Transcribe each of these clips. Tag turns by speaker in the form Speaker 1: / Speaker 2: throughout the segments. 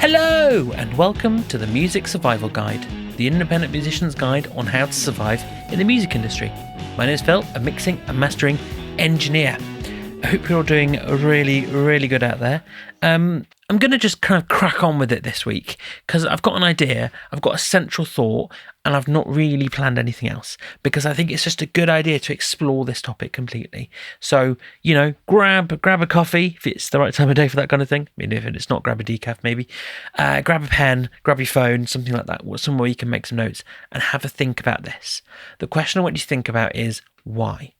Speaker 1: Hello, and welcome to the Music Survival Guide, the independent musician's guide on how to survive in the music industry. My name is Phil, a mixing and mastering engineer. I hope you're all doing really, really good out there. I'm going to just kind of crack on with it this week because I've got an idea, I've got a central thought, and I've not really planned anything else because I think it's just a good idea to explore this topic completely. So, grab a coffee if it's the right time of day for that kind of thing. I mean, if it's not, grab a decaf maybe. Grab a pen, grab your phone, something like that, somewhere you can make some notes and have a think about this. The question I want you to think about is why?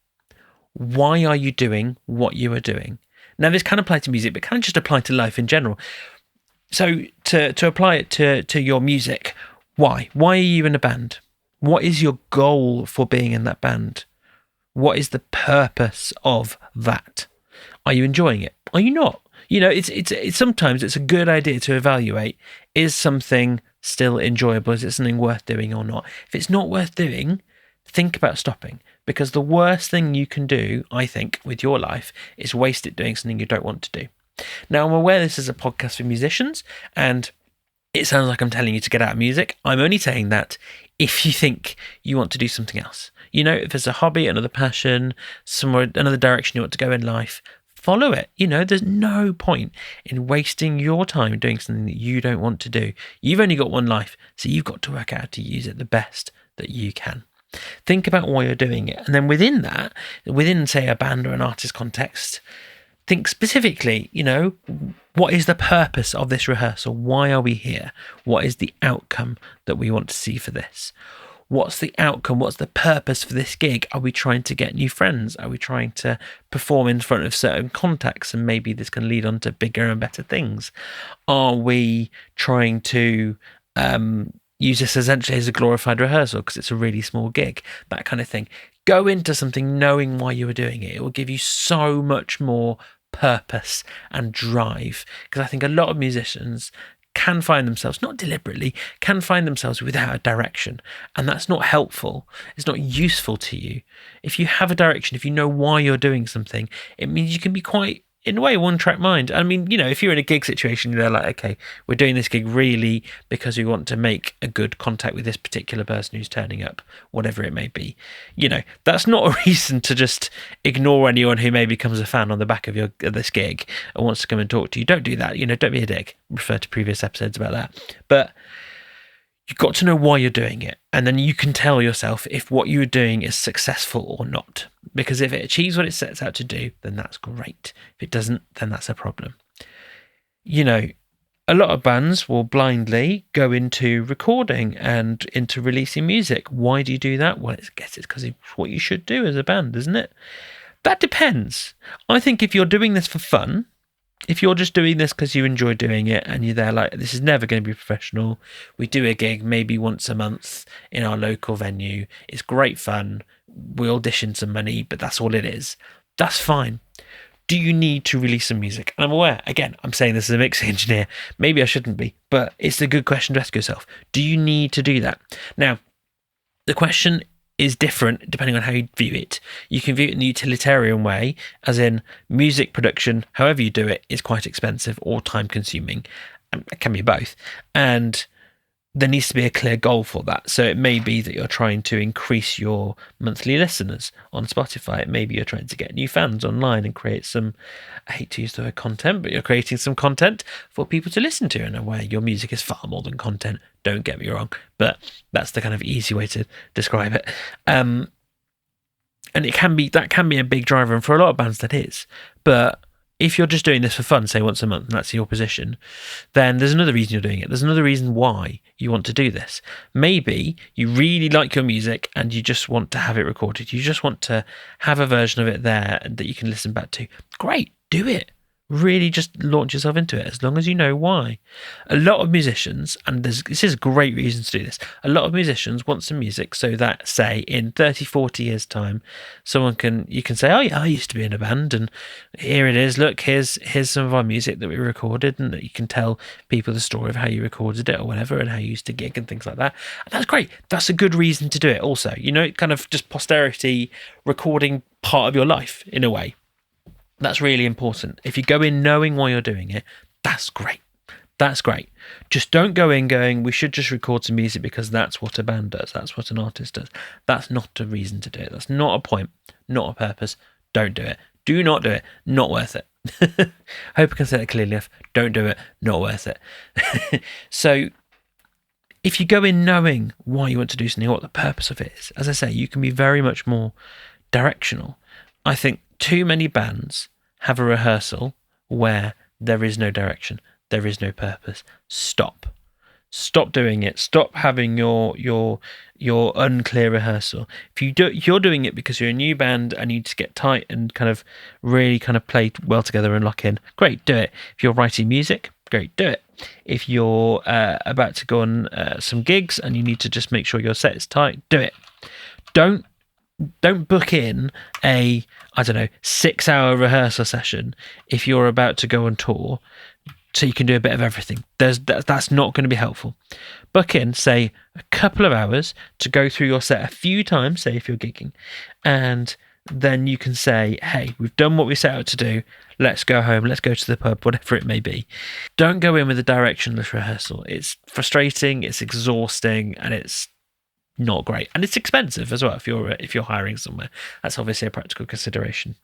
Speaker 1: Why are you doing what you are doing? Now, this can apply to music, but can just apply to life in general. So to apply it to your music, why? Why are you in a band? What is your goal for being in that band? What is the purpose of that? Are you enjoying it? Are you not? It's sometimes it's a good idea to evaluate, is something still enjoyable? Is it something worth doing or not? If it's not worth doing, think about stopping. Because the worst thing you can do, I think, with your life is waste it doing something you don't want to do. Now, I'm aware this is a podcast for musicians, and it sounds like I'm telling you to get out of music. I'm only saying that if you think you want to do something else. If there's a hobby, another passion, somewhere, another direction you want to go in life, follow it. There's no point in wasting your time doing something that you don't want to do. You've only got one life, so you've got to work out how to use it the best that you can. Think about why you're doing it. And then within that, say a band or an artist context, think specifically, what is the purpose of this rehearsal? Why are we here? What is the outcome that we want to see for this? What's the outcome? What's the purpose for this gig? Are we trying to get new friends? Are we trying to perform in front of certain contacts and maybe this can lead on to bigger and better things? Are we trying to use this essentially as a glorified rehearsal because it's a really small gig, that kind of thing? Go into something knowing why you were doing it. It will give you so much more purpose and drive, because I think a lot of musicians can find themselves, not deliberately, can find themselves without a direction, and that's not helpful. It's not useful to you. If you have a direction, if you know why you're doing something, it means you can be quite, in a way, one-track mind. I mean, if you're in a gig situation, they're like, okay, we're doing this gig really because we want to make a good contact with this particular person who's turning up, whatever it may be. That's not a reason to just ignore anyone who maybe becomes a fan on the back of this gig and wants to come and talk to you. Don't do that. Don't be a dick. Refer to previous episodes about that. But you've got to know why you're doing it. And then you can tell yourself if what you're doing is successful or not. Because if it achieves what it sets out to do, then that's great. If it doesn't, then that's a problem. A lot of bands will blindly go into recording and into releasing music. Why do you do that? Well, it's because it's what you should do as a band, isn't it? That depends. I think if you're doing this for fun, if you're just doing this because you enjoy doing it and you're there like, this is never going to be professional, we do a gig maybe once a month in our local venue, it's great fun, we audition some money, but that's all it is, that's fine. Do you need to release some music? And I'm aware, again, I'm saying this as a mixing engineer, maybe I shouldn't be, but it's a good question to ask yourself. Do you need to do that? Now, the question is different depending on how you view it. You can view it in the utilitarian way, as in music production, however you do it, is quite expensive or time consuming. It can be both. And there needs to be a clear goal for that. So it may be that you're trying to increase your monthly listeners on Spotify. It may be you're trying to get new fans online and create some, I hate to use the word content, but you're creating some content for people to listen to in a way. Your music is far more than content, don't get me wrong, but that's the kind of easy way to describe it. And that can be a big driver, and for a lot of bands that is. But if you're just doing this for fun, say once a month, and that's your position, then there's another reason you're doing it. There's another reason why you want to do this. Maybe you really like your music and you just want to have it recorded. You just want to have a version of it there that you can listen back to. Great, do it. Really just launch yourself into it, as long as you know why. A lot of musicians, and this is a great reason to do this, a lot of musicians want some music so that, say, in 30, 40 years' time, you can say, oh yeah, I used to be in a band, and here it is, look, here's some of our music that we recorded, and that you can tell people the story of how you recorded it or whatever, and how you used to gig and things like that. And that's great. That's a good reason to do it also. Kind of just posterity recording part of your life in a way. That's really important. If you go in knowing why you're doing it, that's great. That's great. Just don't go in going, we should just record some music because that's what a band does. That's what an artist does. That's not a reason to do it. That's not a point, not a purpose. Don't do it. Do not do it. Not worth it. Hope I can say that clearly enough. Don't do it. Not worth it. So if you go in knowing why you want to do something, what the purpose of it is, as I say, you can be very much more directional. I think too many bands have a rehearsal where there is no direction. There is no purpose. Stop doing it. Stop having your unclear rehearsal. If you're doing it because you're a new band and you need to get tight and kind of really kind of play well together and lock in, great, do it. If you're writing music, great, do it. If you're about to go on some gigs and you need to just make sure your set is tight, do it. Don't book in a 6-hour rehearsal session if you're about to go on tour, so you can do a bit of everything. That's not going to be helpful. Book in, say, a couple of hours to go through your set a few times, say if you're gigging, and then you can say, hey, we've done what we set out to do. Let's go home. Let's go to the pub, whatever it may be. Don't go in with a directionless rehearsal. It's frustrating, it's exhausting, and it's not great. And it's expensive as well if you're hiring somewhere. That's obviously a practical consideration.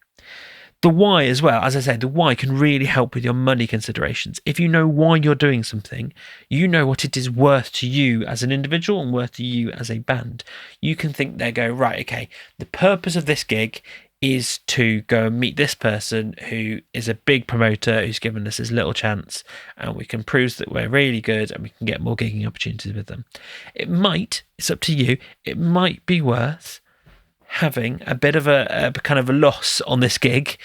Speaker 1: The why as well, as I said, the why can really help with your money considerations. If you know why you're doing something, you know what it is worth to you as an individual and worth to you as a band. You can think there, go, right, okay, the purpose of this gig is to go and meet this person who is a big promoter who's given us this little chance, and we can prove that we're really good and we can get more gigging opportunities with them. It's up to you, it might be worth having a bit of a kind of a loss on this gig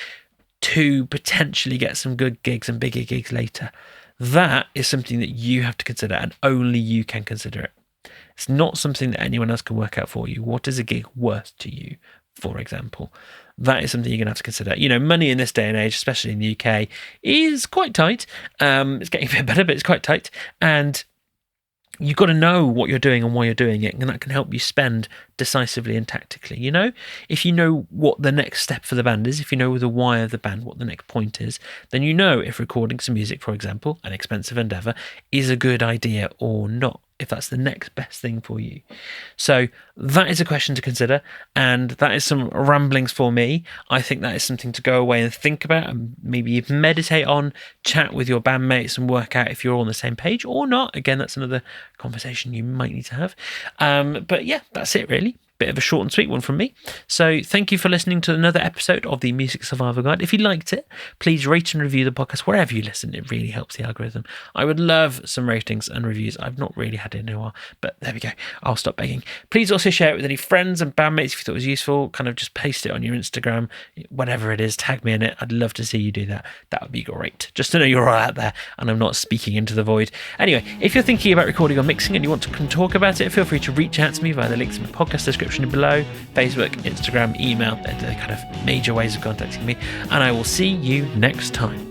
Speaker 1: to potentially get some good gigs and bigger gigs later. That is something that you have to consider, and only you can consider it. It's not something that anyone else can work out for you. What is a gig worth to you, for example? That is something you're going to have to consider. You know, money in this day and age, especially in the UK, is quite tight. It's getting a bit better, but it's quite tight. And you've got to know what you're doing and why you're doing it, and that can help you spend decisively and tactically. You know, if you know what the next step for the band is, if you know the why of the band, what the next point is, then you know if recording some music, for example, an expensive endeavour, is a good idea or not, if that's the next best thing for you. So that is a question to consider, and that is some ramblings for me. I think that is something to go away and think about, and maybe even meditate on, chat with your bandmates and work out if you're all on the same page or not. Again, that's another conversation you might need to have. But yeah, that's it really. Bit of a short and sweet one from me. So thank you for listening to another episode of the Music Survival Guide. If you liked it, please rate and review the podcast wherever you listen. It really helps the algorithm. I would love some ratings and reviews. I've not really had it in a while, but there we go. I'll stop begging. Please also share it with any friends and bandmates if you thought it was useful. Kind of just paste it on your Instagram, whatever it is, tag me in it. I'd love to see you do that. That would be great. Just to know you're all out there and I'm not speaking into the void. Anyway, if you're thinking about recording or mixing and you want to come talk about it, feel free to reach out to me via the links in the podcast description below. Facebook, Instagram, email, they're the kind of major ways of contacting me, and I will see you next time.